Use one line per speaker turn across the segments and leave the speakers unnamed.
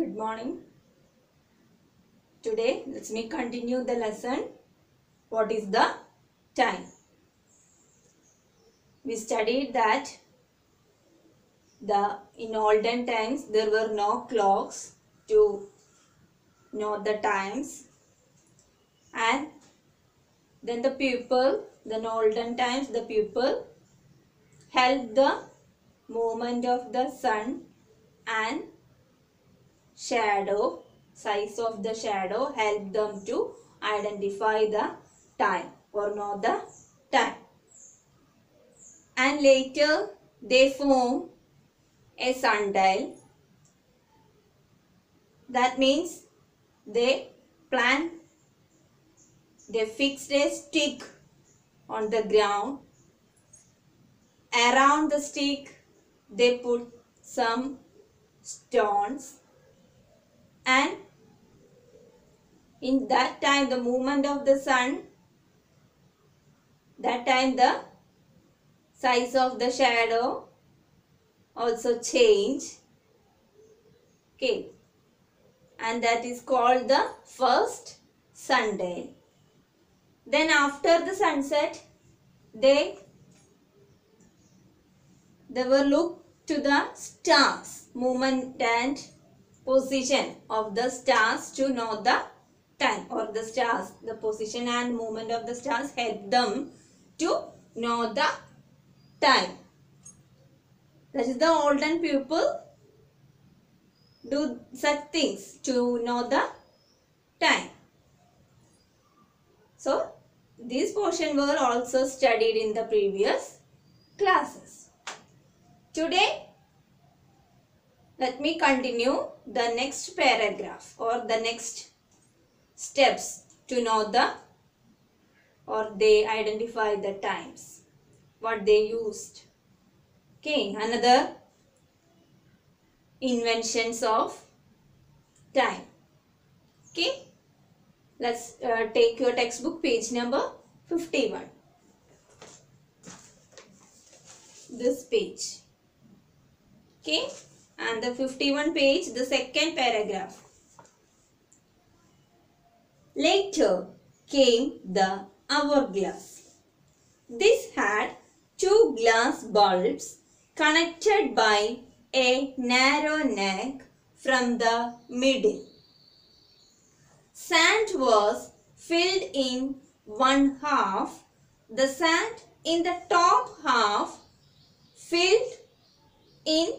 Good morning. Today, let me continue the lesson. What is the time? We studied that in olden times there were no clocks to know the times, and then in olden times the people helped the movement of the sun and size of the shadow helped them to identify the time or know the time. And later they form a sundial. That means they fixed a stick on the ground. Around the stick they put some stones, and in that time the movement of the sun, that time the size of the shadow also change. Okay, and that is called the first sundial. Then after the sunset they will look to the stars, movement and position of the stars to know the time, or the stars, the position and movement of the stars help them to know the time. That is, the olden people do such things to know the time. So these portions were also studied in the previous classes. Today let me continue the next paragraph or the next steps to know they identify the times, what they used. Okay, another inventions of time. Okay, let's take your textbook, page number 51. This page. Okay, and the 51 page, the second paragraph. Later came the hourglass. This had two glass bulbs connected by a narrow neck from the middle. Sand was filled in one half. The sand in the top half filled in.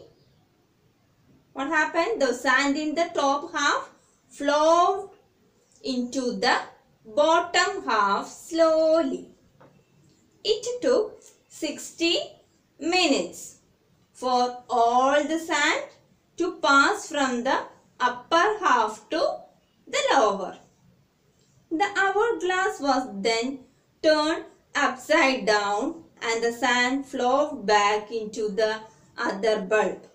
What happened? The sand in the top half flowed into the bottom half slowly. It took 60 minutes for all the sand to pass from the upper half to the lower. The hourglass was then turned upside down and the sand flowed back into the other bulb,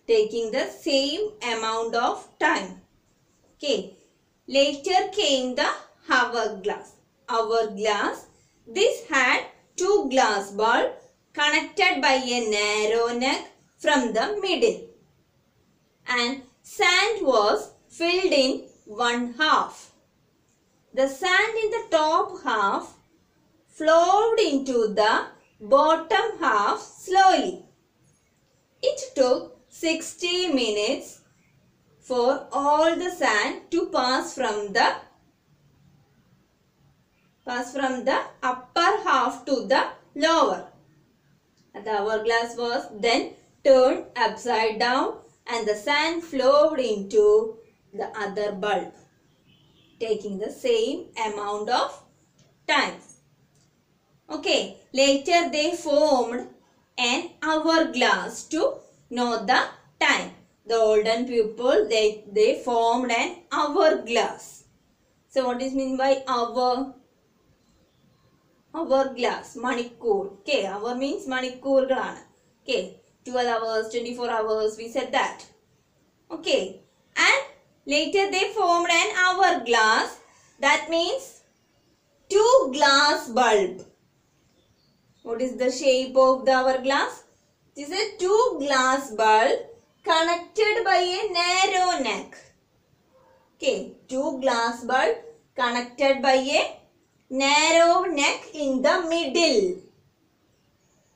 taking the same amount of time. Okay. Later came the hourglass. This had two glass bulbs connected by a narrow neck from the middle, and sand was filled in one half. The sand in the top half flowed into the bottom half slowly. It took 60 minutes for all the sand to pass from the upper half to the lower. The hourglass was then turned upside down and the sand flowed into the other bulb, taking the same amount of time. Okay, later they formed an hourglass to know the time. The olden people, they formed an hourglass. So what is meant by hourglass? Manikkoor. Okay, hour means manikkoor. Okay, 12 hours, 24 hours, we said that. Okay, and later they formed an hourglass. That means two glass bulb. What is the shape of the hourglass? This is a two glass bulb connected by a narrow neck. Okay, two glass bulb connected by a narrow neck in the middle.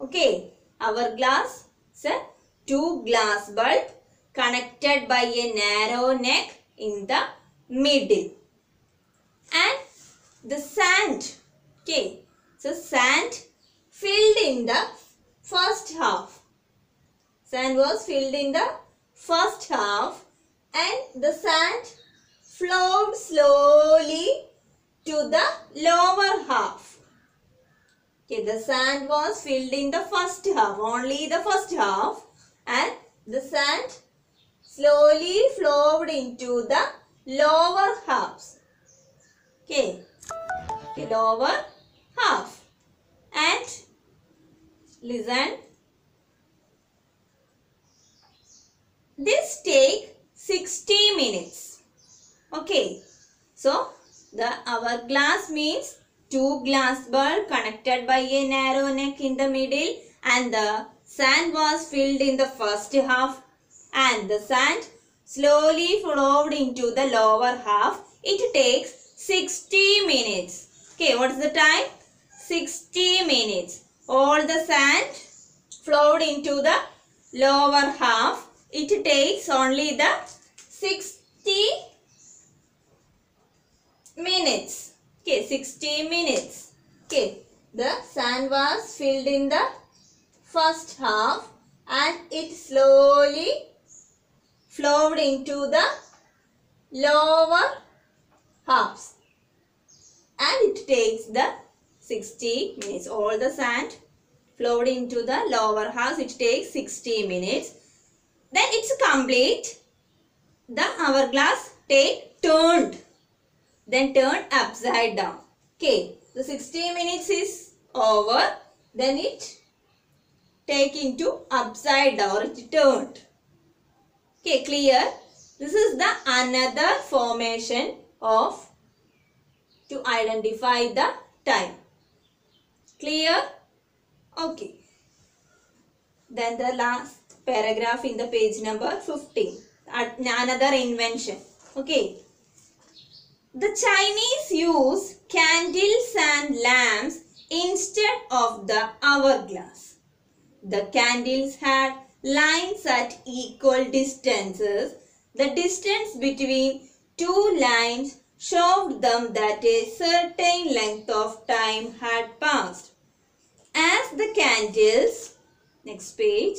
Okay, hourglass is a two glass bulb connected by a narrow neck in the middle. And the sand. Okay, so sand filled in the first half. Sand was filled in the first half and the sand flowed slowly to the lower half. Okay, the sand was filled in the first half, only the first half, and the sand slowly flowed into the lower halves. Okay, the lower half. And listen, this take 60 minutes. Okay, so the hourglass means two glass bulb connected by a narrow neck in the middle, and the sand was filled in the first half and the sand slowly flowed into the lower half. It takes 60 minutes. Okay, what is the time? 60 minutes. All the sand flowed into the lower half. It takes only the 60 minutes. Okay, 60 minutes. Okay, the sand was filled in the first half and it slowly flowed into the lower halves. And it takes the 60 minutes. All the sand flowed into the lower halves. It takes 60 minutes. Then it's complete. The hourglass turned. Then turned upside down. Okay. The 60 minutes is over. Then it take into upside down. It turned. Okay. Clear? This is the another formation of to identify the time. Clear? Okay. Then the last paragraph in the page number 15. Another invention. Okay. The Chinese use candles and lamps instead of the hourglass. The candles had lines at equal distances. The distance between two lines showed them that a certain length of time had passed. As the candles, next page,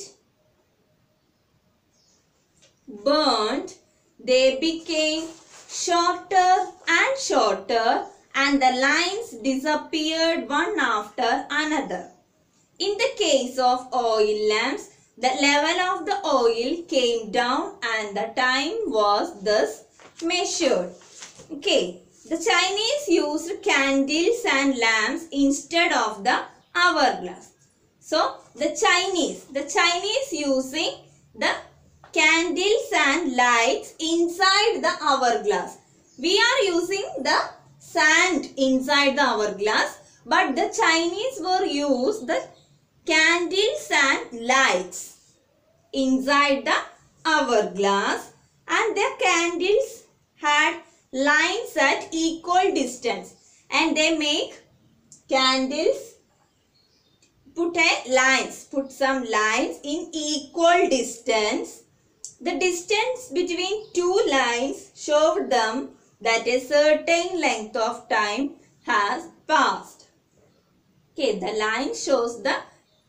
burned, they became shorter and shorter and the lines disappeared one after another. In the case of oil lamps, the level of the oil came down and the time was thus measured. Okay, the Chinese used candles and lamps instead of the hourglass. So, the Chinese using the candles and lights inside the hourglass. We are using the sand inside the hourglass, but the Chinese were used the candles and lights inside the hourglass, and the candles had lines at equal distance, and they make candles, put some lines in equal distance. The distance between two lines showed them that a certain length of time has passed. Okay, the line shows the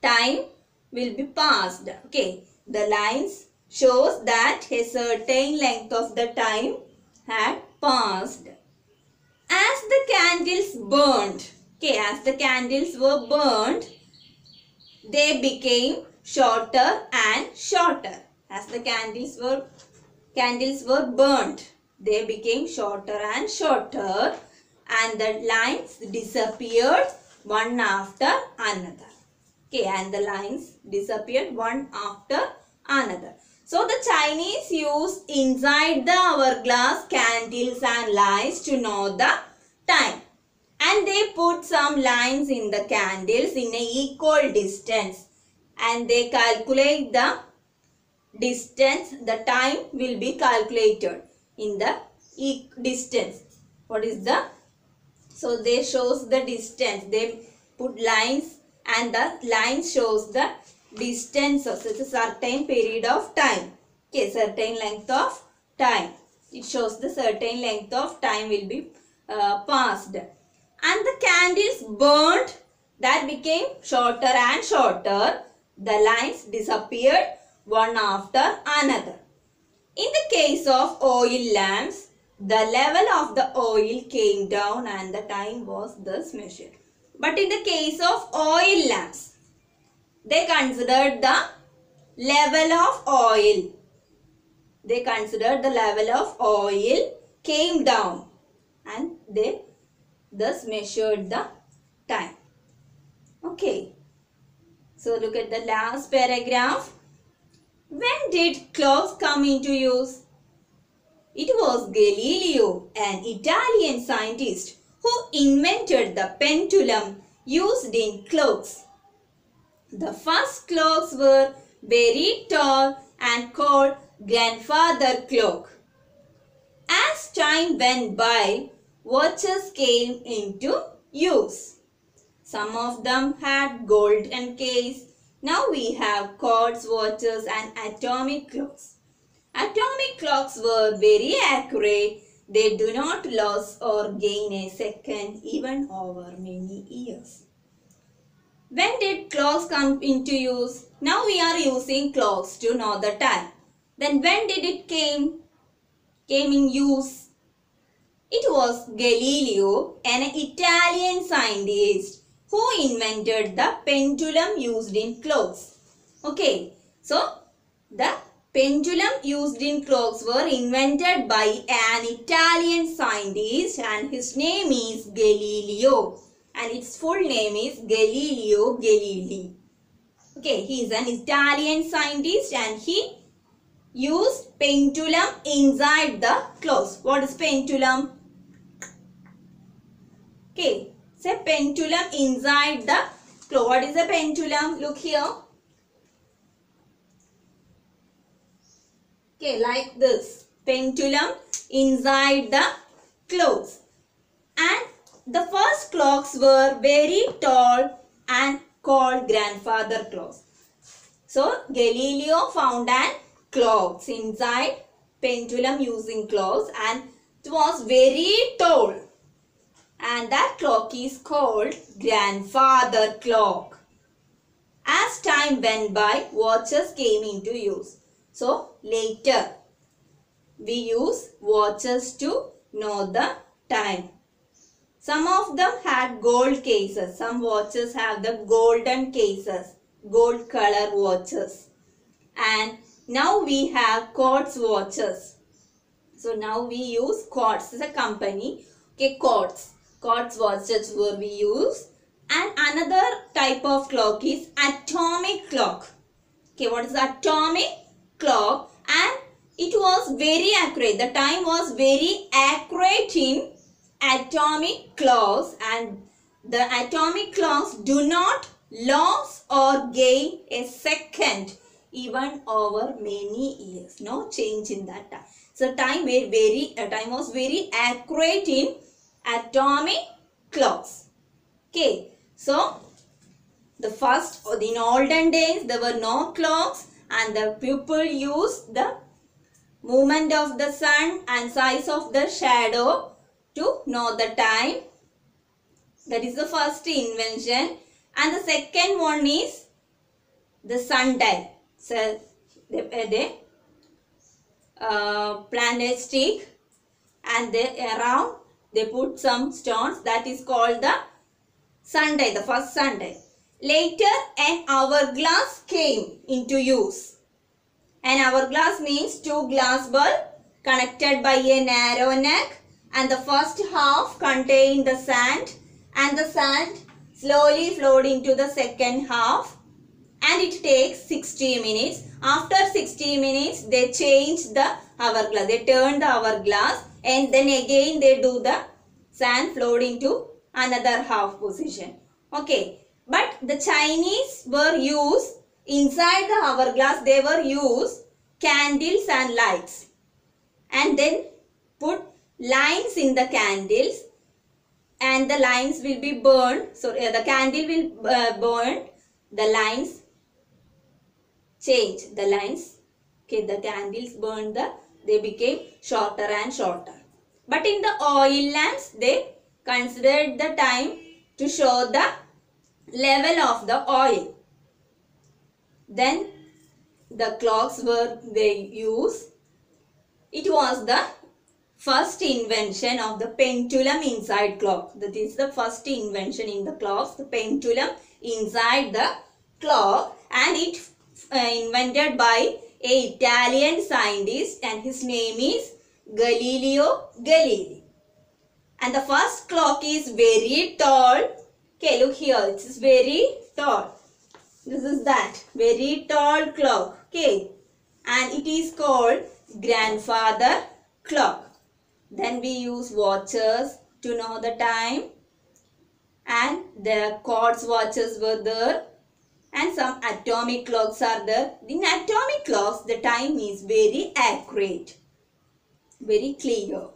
time will be passed. Okay, the lines shows that a certain length of the time had passed. As the candles burned, okay, as the candles were burned, they became shorter and shorter. As the candles were burnt, they became shorter and shorter, and the lines disappeared one after another. Okay, and the lines disappeared one after another. So the Chinese use inside the hourglass candles and lights to know the time, and they put some lines in the candles in a equal distance, and they calculate the distance. The time will be calculated in the distance. What is the? So they shows the distance. They put lines and the line shows the distance. So it's a certain period of time. Okay, certain length of time. It shows the certain length of time will be passed. And the candles burned, that became shorter and shorter. The lines disappeared one after another. In the case of oil lamps, the level of the oil came down and the time was thus measured. But in the case of oil lamps, they considered the level of oil. They considered the level of oil came down and they thus measured the time. Okay. So look at the last paragraph. When did clocks come into use? It was Galileo, an Italian scientist, who invented the pendulum used in clocks. The first clocks were very tall and called grandfather clock. As time went by, watches came into use. Some of them had golden case. Now we have quartz watches and atomic clocks. Atomic clocks were very accurate. They do not lose or gain a second even over many years. When did clocks come into use? Now we are using clocks to know the time. Then when did it came in use? It was Galileo, an Italian scientist, who invented the pendulum used in clocks. Okay, so the pendulum used in clocks were invented by an Italian scientist and his name is Galileo. And its full name is Galileo Galilei. Okay, he is an Italian scientist and he used pendulum inside the clocks. What is pendulum? Okay, say pendulum inside the clock. What is a pendulum? Look here. Okay, like this. Pendulum inside the clocks. And the first clocks were very tall and called grandfather clocks. So, Galileo found an clocks inside pendulum using clocks and it was very tall. And that clock is called grandfather clock. As time went by, watches came into use. So, later we use watches to know the time. Some of them had gold cases. Some watches have the golden cases, gold color watches. And now we have quartz watches. So now we use quartz as a company. Okay, quartz. Quartz watches were we use. And another type of clock is atomic clock. Okay, what is atomic clock? And it was very accurate. The time was very accurate in atomic clocks, and the atomic clocks do not lose or gain a second even over many years. No change in that time. So time was very accurate in atomic clocks. Okay, so the first, in olden days there were no clocks and the people used the movement of the sun and size of the shadow to know the time. That is the first invention. And the second one is the sundial. So they plant a stick and around they put some stones. That is called the sundial, the first sundial. Later an hourglass came into use. An hourglass means two glass bulbs connected by a narrow neck, and the first half contained the sand and the sand slowly flowed into the second half, and it takes 60 minutes. After 60 minutes they change the hourglass. They turn the hourglass and then again they do the sand flowed into another half position. Okay, but the Chinese were used inside the hourglass. They were used candles and lights and then put lines in the candles and the lines will be burned. So the candle will burn, the lines change, the lines, okay, the candles burned, they became shorter and shorter. But in the oil lamps, they considered the time to show the level of the oil. Then the clocks were they use. It was the first invention of the pendulum inside clock. That is the first invention in the clocks, the pendulum inside the clock, and it invented by a Italian scientist, and his name is Galileo Galilei. And the first clock is very tall. Okay, look here, it is very tall. This is that very tall clock. Okay, and it is called grandfather clock. Then we use watches to know the time, and the quartz watches were there, and some atomic clocks are there. In atomic clocks, the time is very accurate, very clear.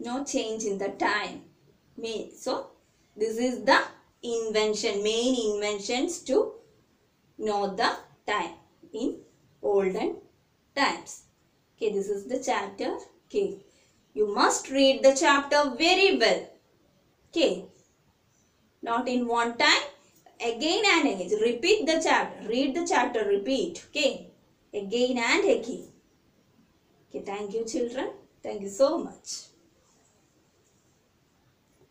No change in the time. So, this is the invention, main inventions to know the time in olden times. Okay, this is the chapter. Okay, you must read the chapter very well. Okay, not in one time, again and again. Repeat the chapter, read the chapter, repeat. Okay, again and again. Okay, thank you children. Thank you so much.